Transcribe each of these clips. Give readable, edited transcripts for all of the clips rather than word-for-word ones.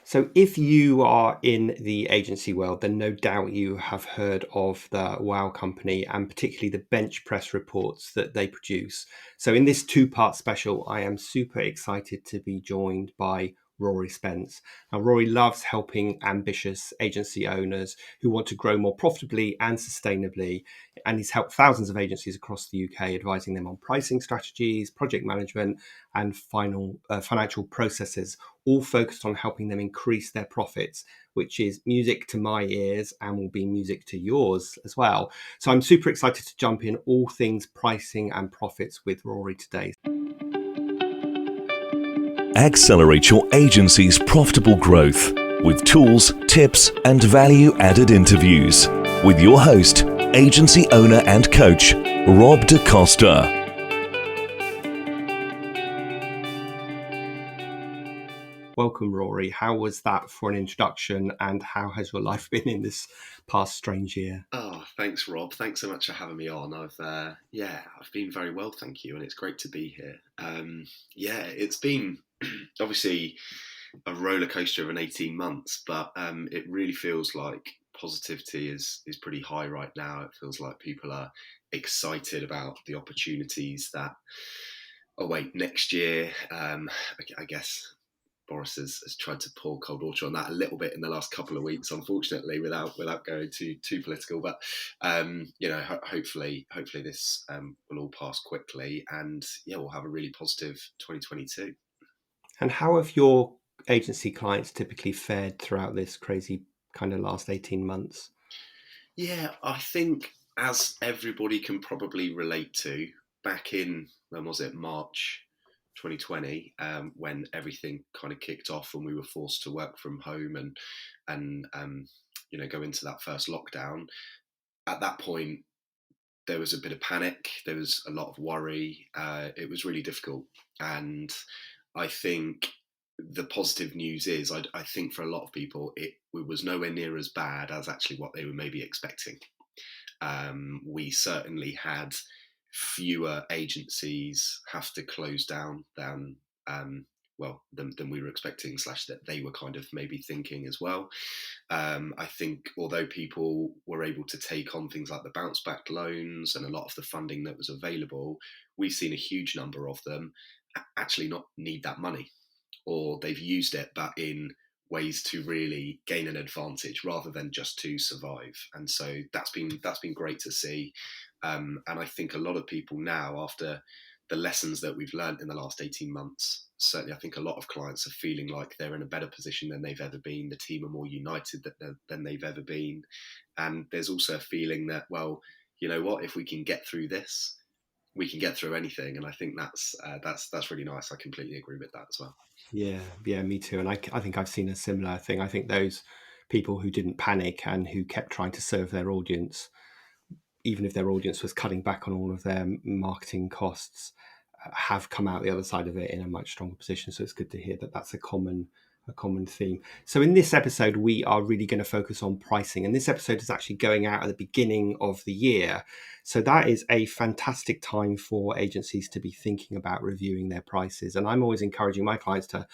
So, if you are in the agency world, then no doubt you have heard of the Wow Company and particularly the BenchPress reports that they produce. So, in this two-part special, I am super excited to be joined by Rory Spence. Now, Rory loves helping ambitious agency owners who want to grow more profitably and sustainably. And he's helped thousands of agencies across the UK, advising them on pricing strategies, project management, and financial processes, all focused on helping them increase their profits, which is music to my ears and will be music to yours as well. So I'm super excited to jump in all things pricing and profits with Rory today. Accelerate your agency's profitable growth with tools, tips, and value-added interviews with your host, agency owner and coach, Rob DaCosta. Welcome, Rory. How was that for an introduction, and how has your life been in this past strange year? Oh, thanks, Rob. Thanks so much for having me on. I've been very well, thank you, and it's great to be here. It's been obviously a roller coaster of an 18 months, but it really feels like positivity is pretty high right now. It feels like people are excited about the opportunities that await next year. I guess Boris has tried to pour cold water on that a little bit in the last couple of weeks, unfortunately, without going too political. But hopefully this will all pass quickly, and we'll have a really positive 2022. And how have your agency clients typically fared throughout this crazy kind of last 18 months? Yeah, I think as everybody can probably relate to, back in, when was it, March 2020, when everything kind of kicked off and we were forced to work from home and go into that first lockdown. At that point, there was a bit of panic. There was a lot of worry. It was really difficult. And I think the positive news is, I think for a lot of people, it was nowhere near as bad as actually what they were maybe expecting. We certainly had fewer agencies have to close down than we were expecting, / that they were kind of maybe thinking as well. I think although people were able to take on things like the bounce back loans and a lot of the funding that was available, we've seen a huge number of them actually not need that money, or they've used it but in ways to really gain an advantage rather than just to survive. And so that's been great to see. And I think a lot of people now, after the lessons that we've learned in the last 18 months, certainly I think a lot of clients are feeling like they're in a better position than they've ever been. The team are more united than they've ever been. And there's also a feeling that, well, you know what, if we can get through this, we can get through anything. And I think that's really nice. I completely agree with that as well. Yeah, me too. And I think I've seen a similar thing. I think those people who didn't panic and who kept trying to serve their audience, even if their audience was cutting back on all of their marketing costs, have come out the other side of it in a much stronger position. So it's good to hear that that's a common theme. So in this episode, we are really going to focus on pricing. And this episode is actually going out at the beginning of the year. So that is a fantastic time for agencies to be thinking about reviewing their prices. And I'm always encouraging my clients to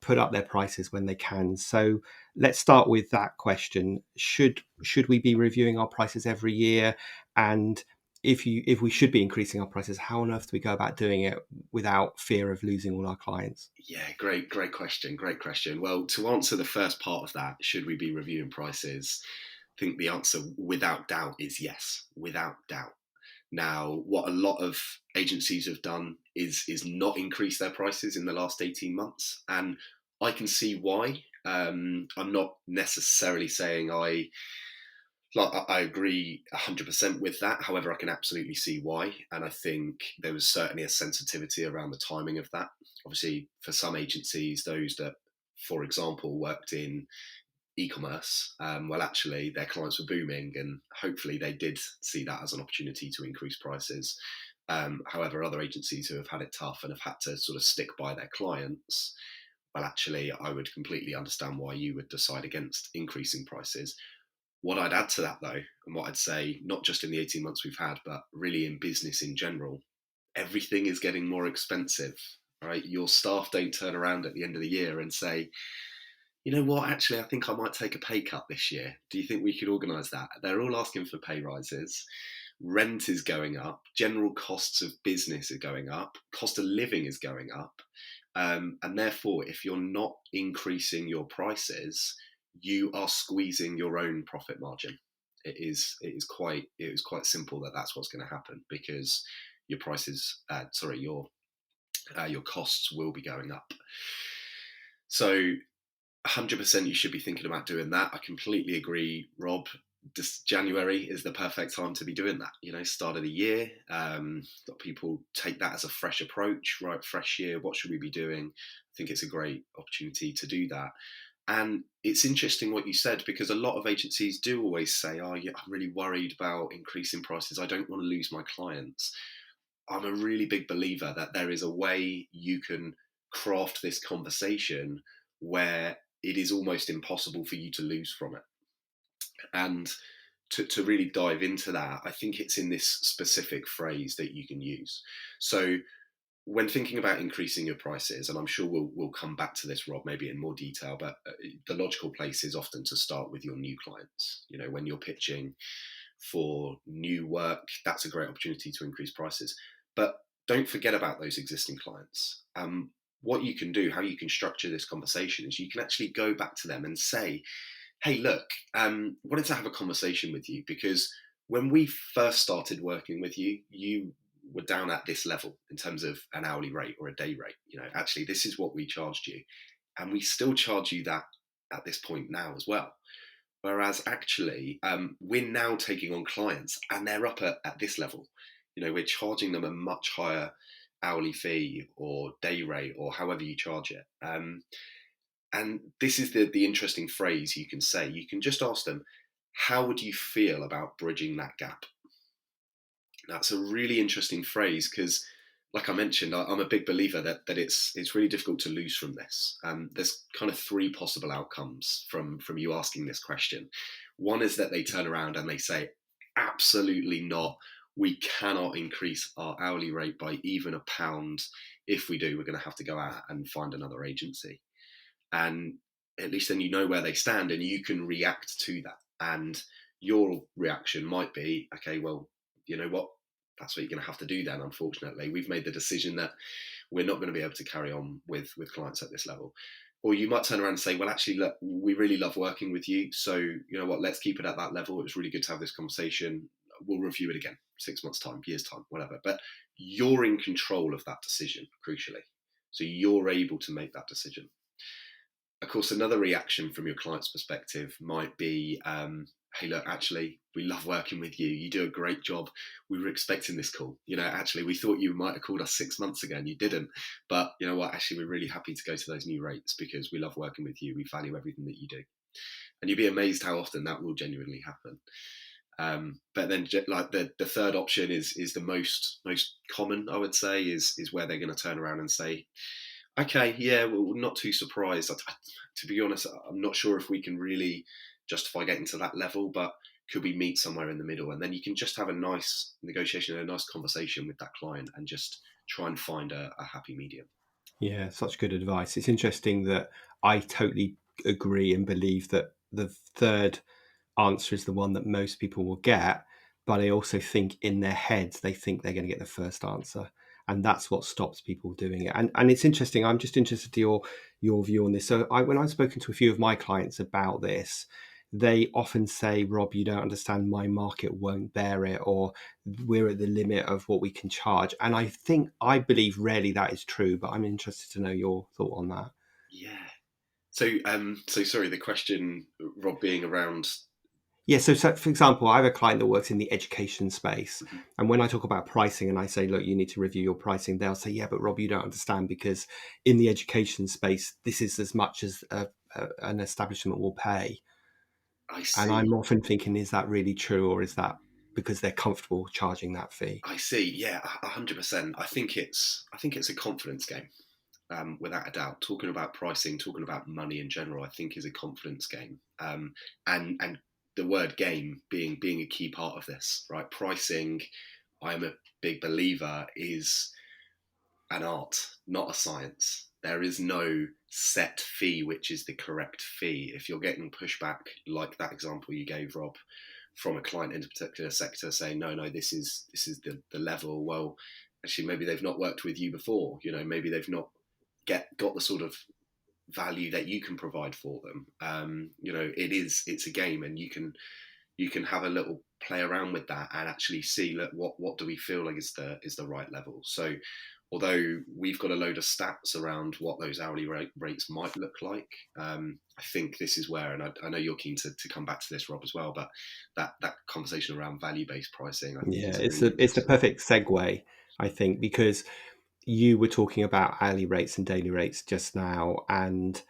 put up their prices when they can. So let's start with that question. Should we be reviewing our prices every year? And if we should be increasing our prices, how on earth do we go about doing it without fear of losing all our clients? Yeah, great question. Well, to answer the first part of that, should we be reviewing prices? I think the answer, without doubt, is yes, without doubt. Now, what a lot of agencies have done is not increase their prices in the last 18 months. And I can see why. I'm not necessarily saying I agree 100% with that. However, I can absolutely see why. And I think there was certainly a sensitivity around the timing of that. Obviously, for some agencies, those that, for example, worked in e-commerce, actually their clients were booming, and hopefully they did see that as an opportunity to increase prices. However, other agencies who have had it tough and have had to sort of stick by their clients, actually, I would completely understand why you would decide against increasing prices. What I'd add to that, though, and what I'd say, not just in the 18 months we've had, but really in business in general, everything is getting more expensive, right? Your staff don't turn around at the end of the year and say, you know what, actually, I think I might take a pay cut this year. Do you think we could organise that? They're all asking for pay rises. Rent is going up. General costs of business are going up. Cost of living is going up. And therefore, if you're not increasing your prices, you are squeezing your own profit margin. It is quite simple that that's what's going to happen, because your prices, your costs will be going up. So 100% you should be thinking about doing that. I completely agree, Rob. This January is the perfect time to be doing that. Start of the year. That people take that as a fresh approach, right? Fresh year. What should we be doing? I think it's a great opportunity to do that. And it's interesting what you said, because a lot of agencies do always say, "Oh, yeah, I'm really worried about increasing prices. I don't want to lose my clients." I'm a really big believer that there is a way you can craft this conversation where it is almost impossible for you to lose from it. And to really dive into that, I think it's in this specific phrase that you can use. So when thinking about increasing your prices, and I'm sure we'll come back to this, Rob, maybe in more detail, but the logical place is often to start with your new clients. When you're pitching for new work, that's a great opportunity to increase prices. But don't forget about those existing clients. What you can do, how you can structure this conversation, is you can actually go back to them and say, "Hey, look, wanted to have a conversation with you, because when we first started working with you, you were down at this level in terms of an hourly rate or a day rate. Actually, this is what we charged you, and we still charge you that at this point now as well. Whereas actually, we're now taking on clients and they're up at this level. We're charging them a much higher hourly fee or day rate or however you charge it." And this is the interesting phrase you can say. You can just ask them, "How would you feel about bridging that gap?" That's a really interesting phrase, because, like I mentioned, I'm a big believer that it's really difficult to lose from this. There's kind of three possible outcomes from you asking this question. One is that they turn around and they say, "Absolutely not. We cannot increase our hourly rate by even a pound. If we do, we're going to have to go out and find another agency." And at least then you know where they stand and you can react to that. And your reaction might be, "Okay, well, you know what? That's what you're going to have to do then. Unfortunately, we've made the decision that we're not going to be able to carry on with clients at this level." Or you might turn around and say, "Well, actually, look, we really love working with you. So, you know what? Let's keep it at that level. It was really good to have this conversation. We'll review it again, 6 months' time, years' time, whatever." But you're in control of that decision, crucially. So you're able to make that decision. Of course, another reaction from your client's perspective might be, "Hey, look, actually, we love working with you. You do a great job. We were expecting this call. Actually, we thought you might have called us 6 months ago and you didn't. But you know what? Actually, we're really happy to go to those new rates because we love working with you. We value everything that you do." And you'd be amazed how often that will genuinely happen. But then, like the third option is the most common, I would say, is where they're going to turn around and say, "Okay, yeah, well, not too surprised. To be honest, I'm not sure if we can really justify getting to that level, but could we meet somewhere in the middle?" And then you can just have a nice negotiation and a nice conversation with that client and just try and find a happy medium. Yeah, such good advice. It's interesting that I totally agree and believe that the third answer is the one that most people will get, but I also think in their heads they think they're going to get the first answer, and that's what stops people doing it. And it's interesting. I'm just interested to your view on this. So when I've spoken to a few of my clients about this, they often say, "Rob, you don't understand. My market won't bear it," or "We're at the limit of what we can charge." And I believe rarely that is true, but I'm interested to know your thought on that. Yeah. So sorry, the question, Rob, being around. Yeah, so for example, I have a client that works in the education space, Mhm. and when I talk about pricing and I say, "Look, you need to review your pricing," they'll say, "Yeah, but Rob, you don't understand, because in the education space, this is as much as an establishment will pay." I And see. I'm often thinking, is that really true, or is that because they're comfortable charging that fee? I see. Yeah, 100%. I think it's a confidence game, without a doubt. Talking about pricing, talking about money in general, I think is a confidence game. And the word game being a key part of this, right? Pricing, I'm a big believer, is an art, not a science. There is no set fee which is the correct fee. If you're getting pushback like that example you gave, Rob, from a client in a particular sector saying, no, this is the level, well, actually maybe they've not worked with you before, maybe they've not got the sort of value that you can provide for them. It's a game, and you can have a little play around with that and actually see, look, what do we feel like is the right level. So although we've got a load of stats around what those hourly rates might look like, I think this is where, and I know you're keen to come back to this, Rob, as well, but that conversation around value-based pricing, I think, Yeah, is a it's really the important. perfect segue, I think, because you were talking about hourly rates and daily rates just now, and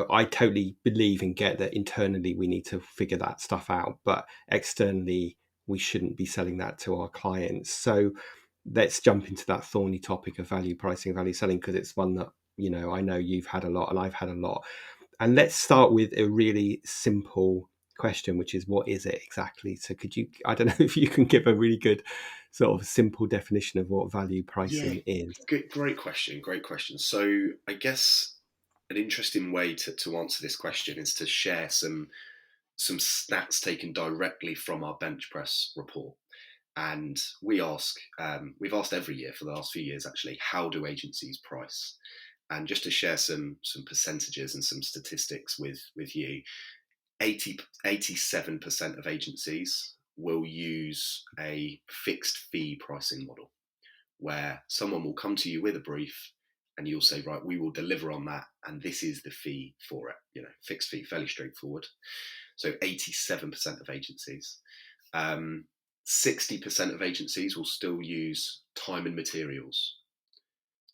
I totally believe and get that internally we need to figure that stuff out, but externally we shouldn't be selling that to our clients. So let's jump into that thorny topic of value pricing, value selling, because it's one that I know you've had a lot and I've had a lot. And let's start with a really simple question, which is, what is it exactly? So could you, I don't know if you can give a really good sort of simple definition of what value Yeah, pricing is. great question. Great question. So I guess an interesting way to answer this question is to share some stats taken directly from our BenchPress report. And we've asked every year for the last few years, actually, how do agencies price? And just to share some percentages and some statistics with you, 87% of agencies will use a fixed fee pricing model, where someone will come to you with a brief and you'll say, right, we will deliver on that, and this is the fee for it. Fixed fee, fairly straightforward. So 87% of agencies. 60% of agencies will still use time and materials.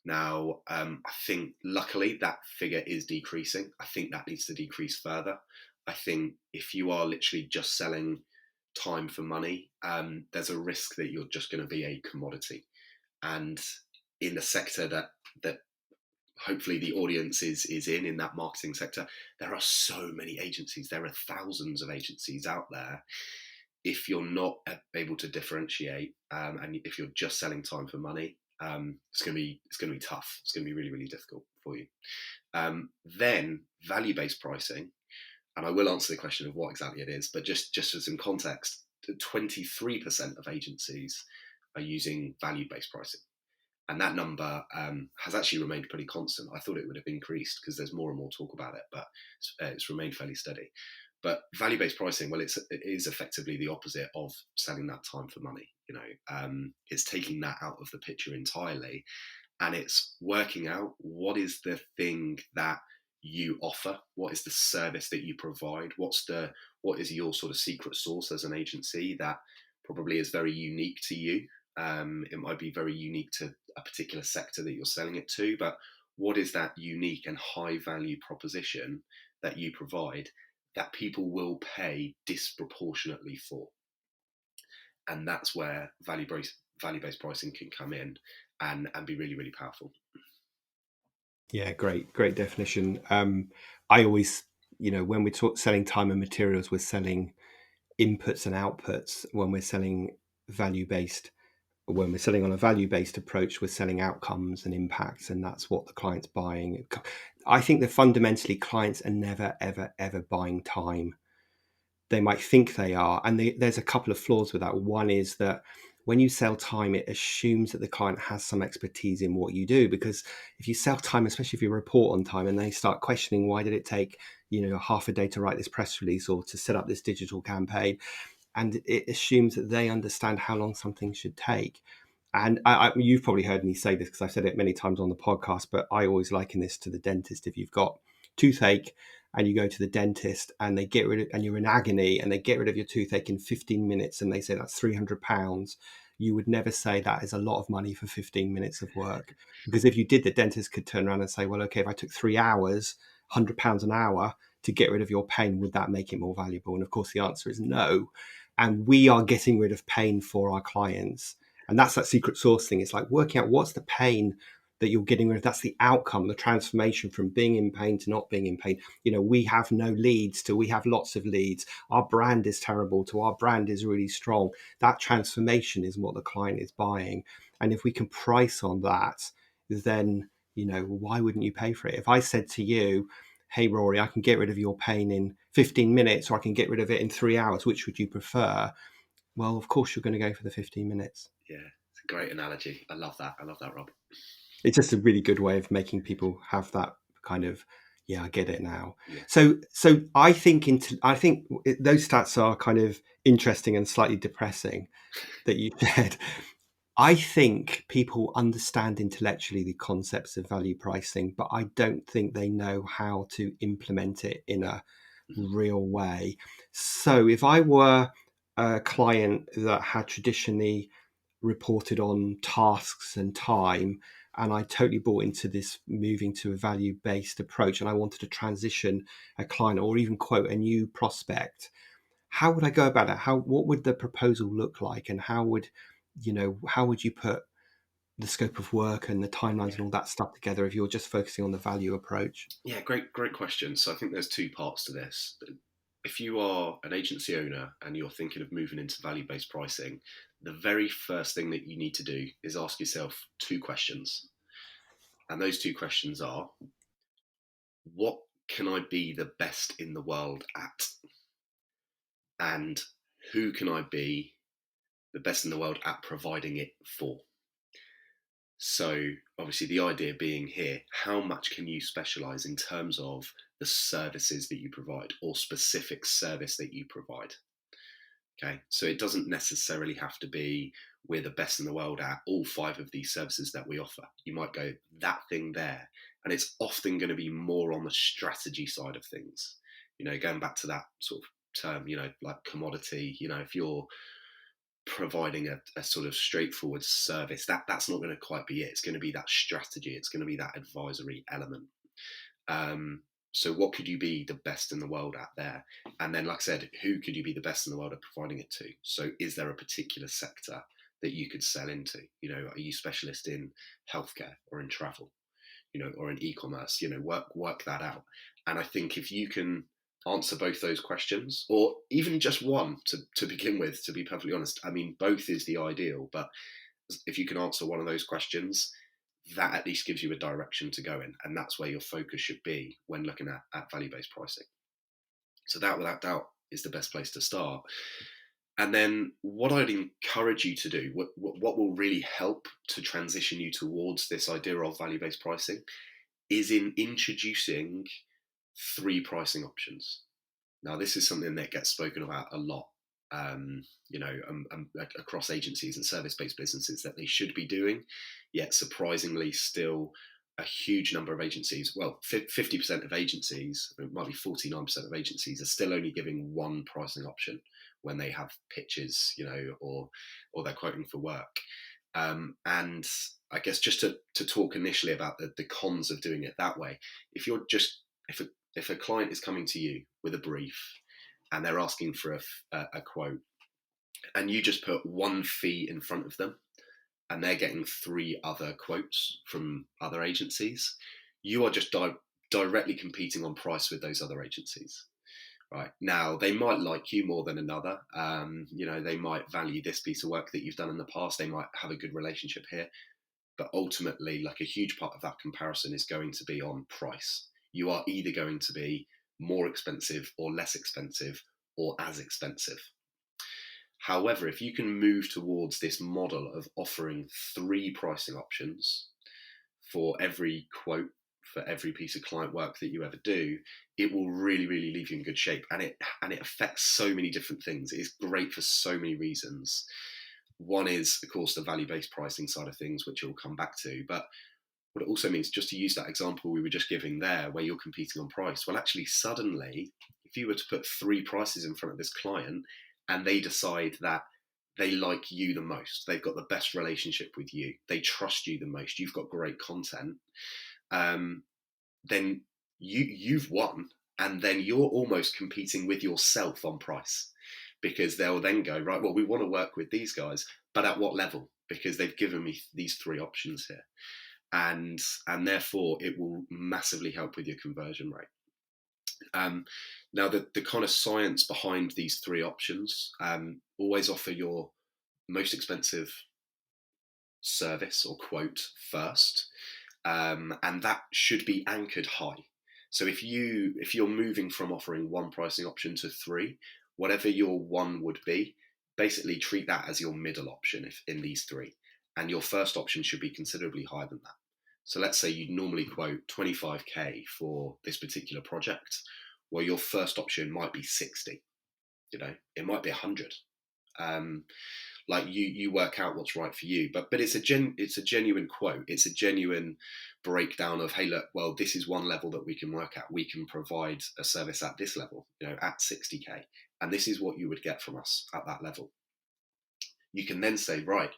Now, I think luckily that figure is decreasing. I think that needs to decrease further. I think if you are literally just selling time for money, there's a risk that you're just going to be a commodity. And in the sector that hopefully the audience is in that marketing sector, there are so many agencies. There are thousands of agencies out there. If you're not able to differentiate, and if you're just selling time for money, it's going to be tough. It's going to be really, really difficult for you. Then value-based pricing, and I will answer the question of what exactly it is, but just for some context, 23% of agencies are using value-based pricing. And that number has actually remained pretty constant. I thought it would have increased because there's more and more talk about it, but it's remained fairly steady. But value-based pricing, well, it is effectively the opposite of selling that time for money. It's taking that out of the picture entirely, and it's working out what is the thing that you offer, what is the service that you provide, what is your sort of secret sauce as an agency that probably is very unique to you. It might be very unique to a particular sector that you're selling it to, but what is that unique and high value proposition that you provide that people will pay disproportionately for? And that's where value-based pricing can come in and be really, really powerful. Yeah, great definition. I always, when we're selling time and materials, we're selling inputs and outputs. Value based, when we're selling on a value based approach, we're selling outcomes and impacts, and that's what the client's buying. I think that fundamentally clients are never, ever, ever buying time. They might think they are, and there's a couple of flaws with that. One is that when you sell time, it assumes that the client has some expertise in what you do, because if you sell time, especially if you report on time and they start questioning, why did it take half a day to write this press release or to set up this digital campaign, and it assumes that they understand how long something should take. And you've probably heard me say this because I've said it many times on the podcast, but I always liken this to the dentist. If you've got toothache and you go to the dentist and they get rid of, and you're in agony and they get rid of your toothache in 15 minutes and they say that's £300, you would never say that is a lot of money for 15 minutes of work. Because if you did, the dentist could turn around and say, well, okay, if I took 3 hours, £100 an hour to get rid of your pain, would that make it more valuable? And of course, the answer is no. And we are getting rid of pain for our clients. And that's that secret sauce thing. It's like working out what's the pain that you're getting rid of. That's the outcome, the transformation from being in pain to not being in pain. We have no leads to we have lots of leads. Our brand is terrible to our brand is really strong. That transformation is what the client is buying. And if we can price on that, then Well, why wouldn't you pay for it? If I said to you, hey, Rory, I can get rid of your pain in 15 minutes or I can get rid of it in 3 hours, which would you prefer? Well, of course, you're going to go for the 15 minutes. Yeah, it's a great analogy. I love that, Rob. It's just a really good way of making people have that kind of, yeah, I get it now. Yeah. So I think those stats are kind of interesting and slightly depressing that you said. I think people understand intellectually the concepts of value pricing, but I don't think they know how to implement it in a real way. So if I were a client that had traditionally reported on tasks and time, and I totally bought into this moving to a value-based approach, and I wanted to transition a client or even quote a new prospect, how would I go about it? What would the proposal look like, and how would you put the scope of work and the timelines and all that stuff together if you're just focusing on the value approach? Yeah, great question. So I think there's two parts to this. If you are an agency owner and you're thinking of moving into value-based pricing, the very first thing that you need to do is ask yourself two questions. And those two questions are, what can I be the best in the world at? And who can I be the best in the world at providing it for? So obviously the idea being here, how much can you specialize in terms of the services that you provide or specific service that you provide? Okay, so it doesn't necessarily have to be we're the best in the world at all 5 of these services that we offer. You might go that thing there, and it's often going to be more on the strategy side of things. Going back to that sort of term, like commodity. If you're providing a sort of straightforward service, that's not going to quite be it. It's going to be that strategy. It's going to be that advisory element. So what could you be the best in the world at there? And then, like I said, who could you be the best in the world at providing it to? So is there a particular sector that you could sell into? Are you specialist in healthcare or in travel, or in e-commerce? Work that out. And I think if you can answer both those questions, or even just one to begin with, to be perfectly honest, I mean, both is the ideal, but if you can answer one of those questions, that at least gives you a direction to go in, and that's where your focus should be when looking at value-based pricing. So that, without doubt, is the best place to start. And then what I'd encourage you to do, what will really help to transition you towards this idea of value-based pricing, is in introducing 3 pricing options. Now, this is something that gets spoken about a lot, across agencies and service-based businesses, that they should be doing, yet surprisingly still a huge number of agencies, well, 50% of agencies, it might be 49% of agencies, are still only giving 1 pricing option when they have pitches, or they're quoting for work. And I guess just to talk initially about the cons of doing it that way, if a client is coming to you with a brief and they're asking for a quote, and you just put 1 fee in front of them, and they're getting 3 other quotes from other agencies, you are just directly competing on price with those other agencies. Right now, they might like you more than another. They might value this piece of work that you've done in the past. They might have a good relationship here, but ultimately, like, a huge part of that comparison is going to be on price. You are either going to be more expensive or less expensive or as expensive. However, if you can move towards this model of offering 3 pricing options for every quote, for every piece of client work that you ever do, it will really, really leave you in good shape. And it affects so many different things. It is great for so many reasons. One is, of course, the value-based pricing side of things, which we'll come back to. But what it also means, just to use that example we were just giving there, where you're competing on price, well, actually, suddenly, if you were to put 3 prices in front of this client and they decide that they like you the most, they've got the best relationship with you, they trust you the most, you've got great content, then you've won, and then you're almost competing with yourself on price, because they'll then go, right, well, we want to work with these guys, but at what level? Because they've given me these 3 options here. And therefore it will massively help with your conversion rate. Now, the kind of science behind these 3 options, always offer your most expensive service or quote first, and that should be anchored high. So if you're moving from offering one pricing option to three, whatever your one would be, basically treat that as your middle option if in these three, and your first option should be considerably higher than that. So let's say you'd normally quote 25k for this particular project. Well, your first option might be 60. It might be 100. Like you work out what's right for you, but it's a genuine quote. It's a genuine breakdown of, hey, look, well, this is one level that we can work at. We can provide a service at this level, at 60k, and this is what you would get from us at that level. You can then say, right,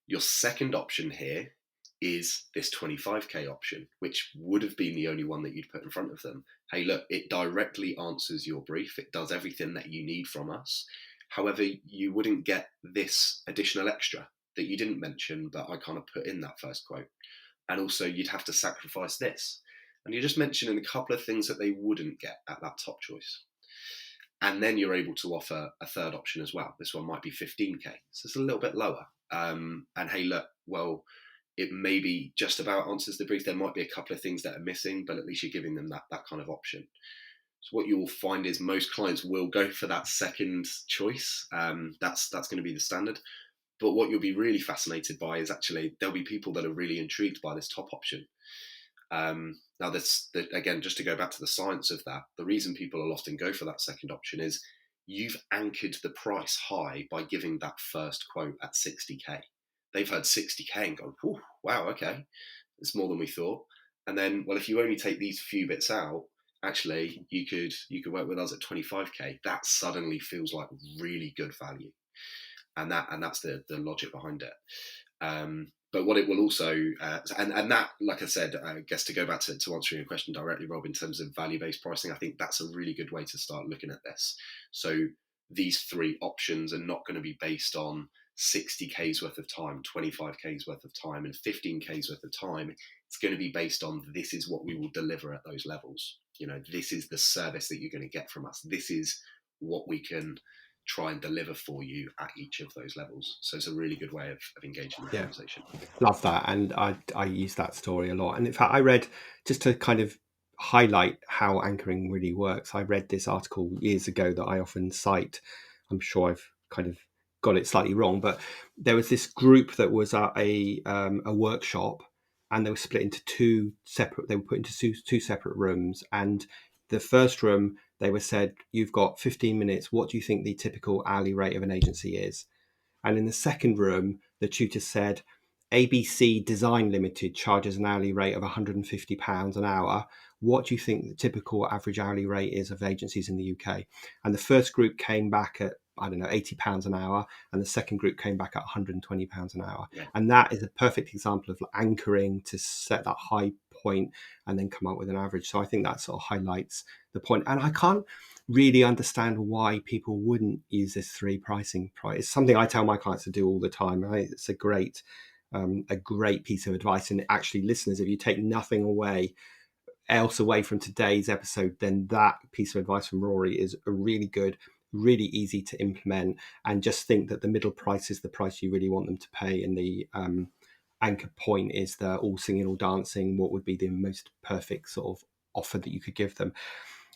your second option here is this 25k option, which would have been the only one that you'd put in front of them. Hey, look, it directly answers your brief. It does everything that you need from us. However, you wouldn't get this additional extra that you didn't mention, but I kind of put in that first quote. And also you'd have to sacrifice this. And you're just mentioning a couple of things that they wouldn't get at that top choice. And then you're able to offer a third option as well. This one might be 15k, so it's a little bit lower. And hey, look, well, it maybe just about answers the brief. There might be a couple of things that are missing, but at least you're giving them that kind of option. So what you will find is most clients will go for that second choice. That's going to be the standard. But what you'll be really fascinated by is actually there'll be people that are really intrigued by this top option. Now, again, just to go back to the science of that, the reason people will often go for that second option is you've anchored the price high by giving that first quote at 60k. They've heard 60k and gone, wow, okay, it's more than we thought. And then, well, if you only take these few bits out, actually, you could work with us at 25k. That suddenly feels like really good value, and that's the logic behind it. But what it will also, and that, like I said, I guess to go back to answering your question directly, Rob, in terms of value-based pricing, I think that's a really good way to start looking at this. So these three options are not going to be based on 60k's worth of time, 25k's worth of time, and 15k's worth of time. It's going to be based on, this is what we will deliver at those levels. This is the service that you're going to get from us. This is what we can try and deliver for you at each of those levels. So it's a really good way of engaging the conversation. Love that. And I use that story a lot. And in fact, I read, just to kind of highlight how anchoring really works, I read this article years ago that I often cite. I'm sure I've kind of got it slightly wrong, but there was this group that was at a workshop, and they were split into they were put into two separate rooms. And the first room, they were said, you've got 15 minutes. What do you think the typical hourly rate of an agency is? And in the second room, the tutor said, ABC Design Limited charges an hourly rate of £150 an hour. What do you think the typical average hourly rate is of agencies in the UK? And the first group came back at, £80 an hour, and the second group came back at £120 an hour. Yeah. And that is a perfect example of anchoring to set that high point and then come up with an average. So I think that sort of highlights the point. And I can't really understand why people wouldn't use this three pricing price. It's something I tell my clients to do all the time. Right? It's a great piece of advice. And actually, listeners, if you take nothing else away from today's episode, then that piece of advice from Rory is a really good, really easy to implement. And just think that the middle price is the price you really want them to pay, and the anchor point is the all singing, all dancing, what would be the most perfect sort of offer that you could give them.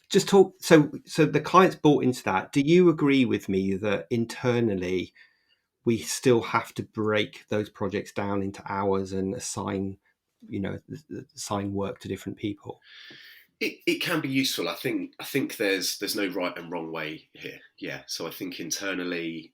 Just talk. So the clients bought into that. Do you agree with me that internally we still have to break those projects down into hours and assign work to different people? It can be useful. I think there's no right and wrong way here. Yeah. So I think internally,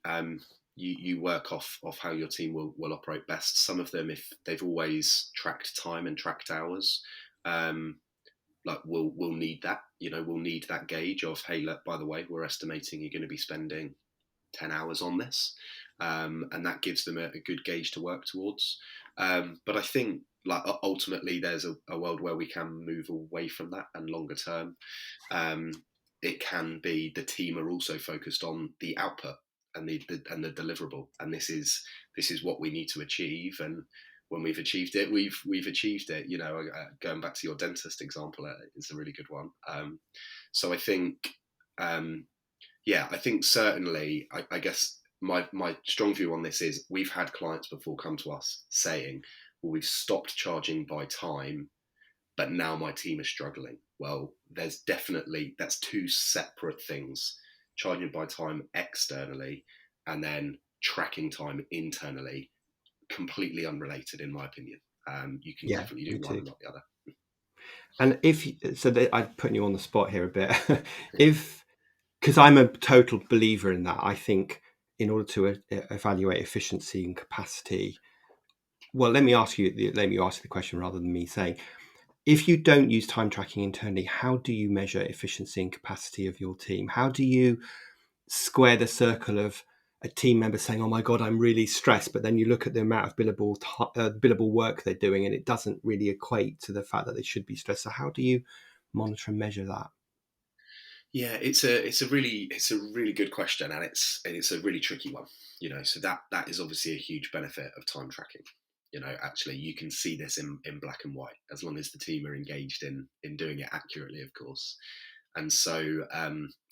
you work off how your team will operate best. Some of them, if they've always tracked time and tracked hours, we'll need that. We'll need that gauge of, hey, look, by the way, we're estimating you're going to be spending 10 hours on this, and that gives them a good gauge to work towards. But I think ultimately there's a world where we can move away from that, and longer term, it can be the team are also focused on the output and the deliverable, and this is what we need to achieve. And when we've achieved it, we've achieved it. Going back to your dentist example, it's a really good one. So I think, I think certainly, I guess my strong view on this is we've had clients before come to us saying, well, we've stopped charging by time, but now my team is struggling. Well, that's two separate things: charging by time externally and then tracking time internally, completely unrelated, in my opinion. You can Yeah, definitely me do one too. and not the other. And I'm putting you on the spot here a bit. If Because I'm a total believer in that. I think in order to evaluate efficiency and capacity, well, let me ask you the question rather than me saying, if you don't use time tracking internally, how do you measure efficiency and capacity of your team? How do you square the circle of a team member saying, "Oh my God, I'm really stressed," but then you look at the amount of billable work they're doing, and it doesn't really equate to the fact that they should be stressed. So how do you monitor and measure that? Yeah, it's a really good question, and it's a really tricky one. So that is obviously a huge benefit of time tracking. Actually, you can see this in black and white, as long as the team are engaged in doing it accurately, of course. And so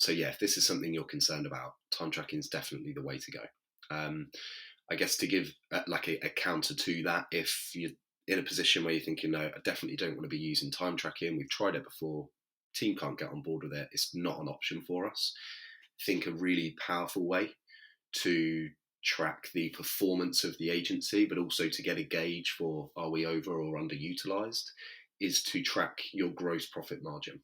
yeah, if this is something you're concerned about, time tracking is definitely the way to go. I guess to give like a counter to that, if you're in a position where you're thinking, no, I definitely don't want to be using time tracking, we've tried it before, team can't get on board with it, it's not an option for us. Think a really powerful way to track the performance of the agency, but also to get a gauge for, are we over or underutilized, is to track your gross profit margin,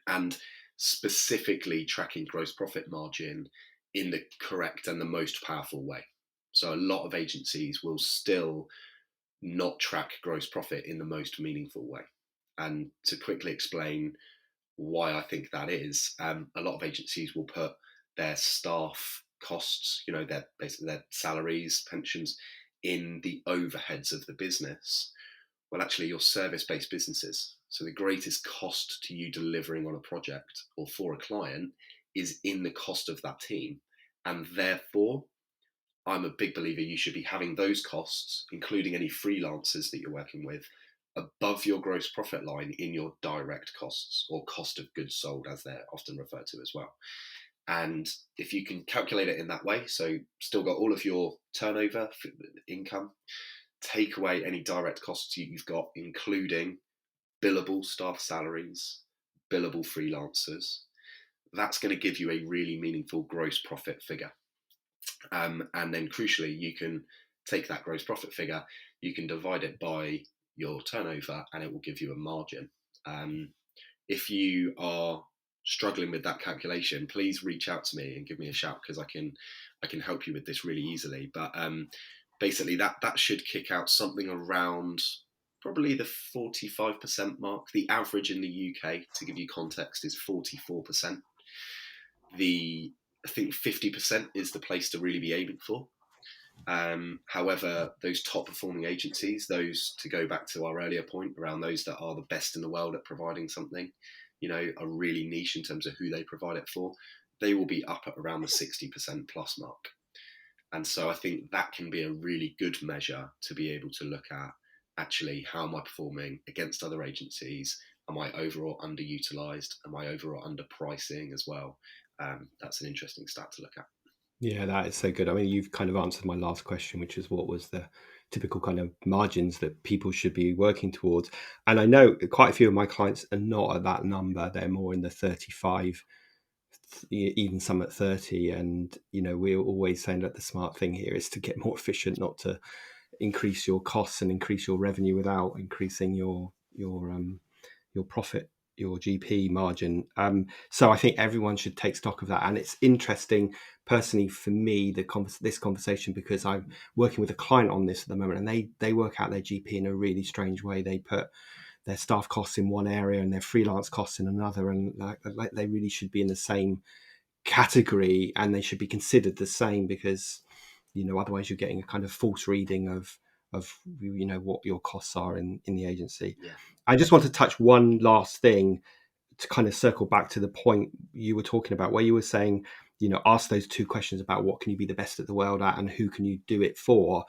and specifically tracking gross profit margin in the correct and the most powerful way. So a lot of agencies will still not track gross profit in the most meaningful way. And to quickly explain why I think that is, a lot of agencies will put their staff costs, basically their salaries, pensions, in the overheads of the business. Well, actually, you're service-based businesses. So the greatest cost to you delivering on a project or for a client is in the cost of that team. And therefore, I'm a big believer you should be having those costs, including any freelancers that you're working with, above your gross profit line in your direct costs, or cost of goods sold, as they're often referred to as well. And if you can calculate it in that way, so still got all of your turnover, income, take away any direct costs you've got, including billable staff salaries, billable freelancers, that's going to give you a really meaningful gross profit figure. And then crucially, you can take that gross profit figure, you can divide it by your turnover, and it will give you a margin. If you are struggling with that calculation, please reach out to me and give me a shout, because I can help you with this really easily. But basically, that should kick out something around probably the 45% mark. The average in the UK, to give you context, is 44%. I think 50% is the place to really be aiming for. However, those top performing agencies, those, to go back to our earlier point around those that are the best in the world at providing something, are really niche in terms of who they provide it for, they will be up at around the 60% plus mark. And so I think that can be a really good measure to be able to look at, actually, how am I performing against other agencies? Am I over or underutilized? Am I over or under pricing as well? That's an interesting stat to look at. Yeah, that is so good. I mean, you've kind of answered my last question, which is what was the typical kind of margins that people should be working towards. And I know quite a few of my clients are not at that number. They're more in the 35, even some at 30. And, we're always saying that the smart thing here is to get more efficient, not to increase your costs and increase your revenue without increasing your profit, your GP margin. So I think everyone should take stock of that. And it's interesting, personally, for me, this conversation, because I'm working with a client on this at the moment, and they work out their GP in a really strange way. They put their staff costs in one area and their freelance costs in another, and like they really should be in the same category, and they should be considered the same, because otherwise you're getting a kind of false reading of what your costs are in the agency. Yeah. I just want to touch one last thing to kind of circle back to the point you were talking about, where you were saying, ask those two questions about what can you be the best at the world at and who can you do it for.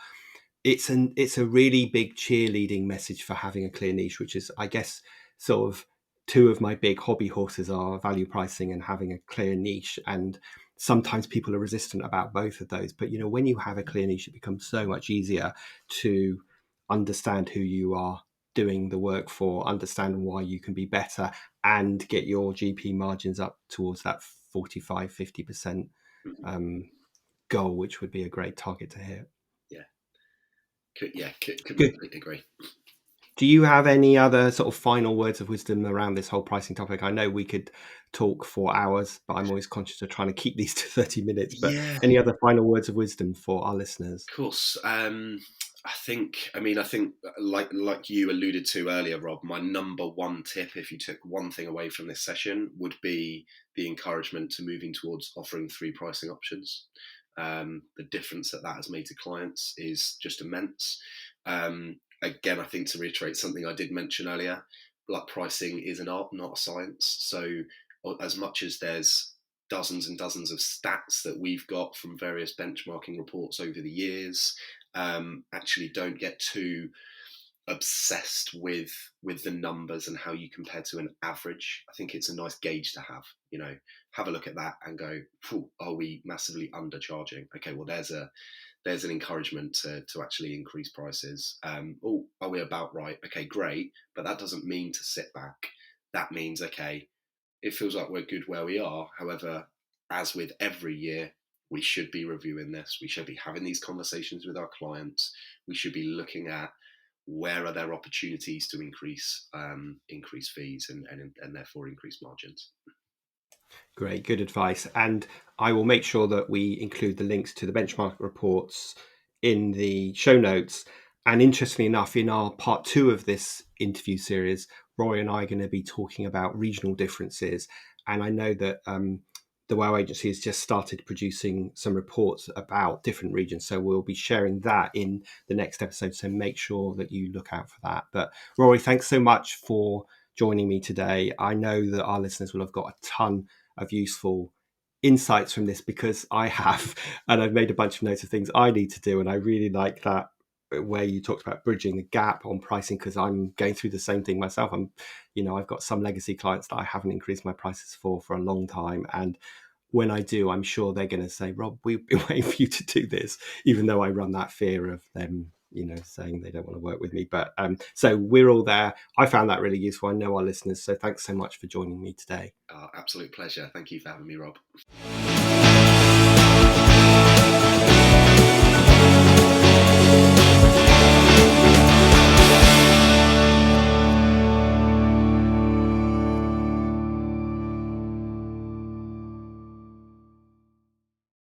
It's a really big cheerleading message for having a clear niche, which is, I guess, sort of two of my big hobby horses are value pricing and having a clear niche. And sometimes people are resistant about both of those. But, when you have a clear niche, it becomes so much easier to understand who you are doing the work for, understand why you can be better, and get your GP margins up towards that 45-50% goal, which would be a great target to hit. Completely agree. Do you have any other sort of final words of wisdom around this whole pricing topic? I know we could talk for hours, but I'm always conscious of trying to keep these to 30 minutes. But any other final words of wisdom for our listeners? Of course. I think like you alluded to earlier, Rob, my number one tip, if you took one thing away from this session, would be the encouragement to moving towards offering 3 pricing options. The difference that has made to clients is just immense. Again, I think to reiterate something I did mention earlier, like pricing is an art, not a science. So as much as there's dozens and dozens of stats that we've got from various benchmarking reports over the years, actually don't get too obsessed with the numbers and how you compare to an average. I think it's a nice gauge to have. Have a look at that and go, are we massively undercharging? Okay, well there's an encouragement to actually increase prices. Are we about right? Okay, great, but that doesn't mean to sit back. That means, okay, it feels like we're good where we are. However, as with every year, we should be reviewing this. We should be having these conversations with our clients. We should be looking at where are there opportunities to increase fees and therefore increase margins. Great, good advice. And I will make sure that we include the links to the benchmark reports in the show notes. And interestingly enough, in our part 2 of this interview series, Rory and I are going to be talking about regional differences. And I know that the WOW Agency has just started producing some reports about different regions. So we'll be sharing that in the next episode. So make sure that you look out for that. But Rory, thanks so much for joining me today. I know that our listeners will have got a ton of useful insights from this, because I have, and I've made a bunch of notes of things I need to do. And I really like that where you talked about bridging the gap on pricing, because I'm going through the same thing myself. I've got some legacy clients that I haven't increased my prices for a long time. And when I do, I'm sure they're going to say, Rob, we've been waiting for you to do this, even though I run that fear of them, saying they don't want to work with me. But so we're all there. I found that really useful. I know our listeners. So thanks so much for joining me today. Absolute pleasure. Thank you for having me, Rob.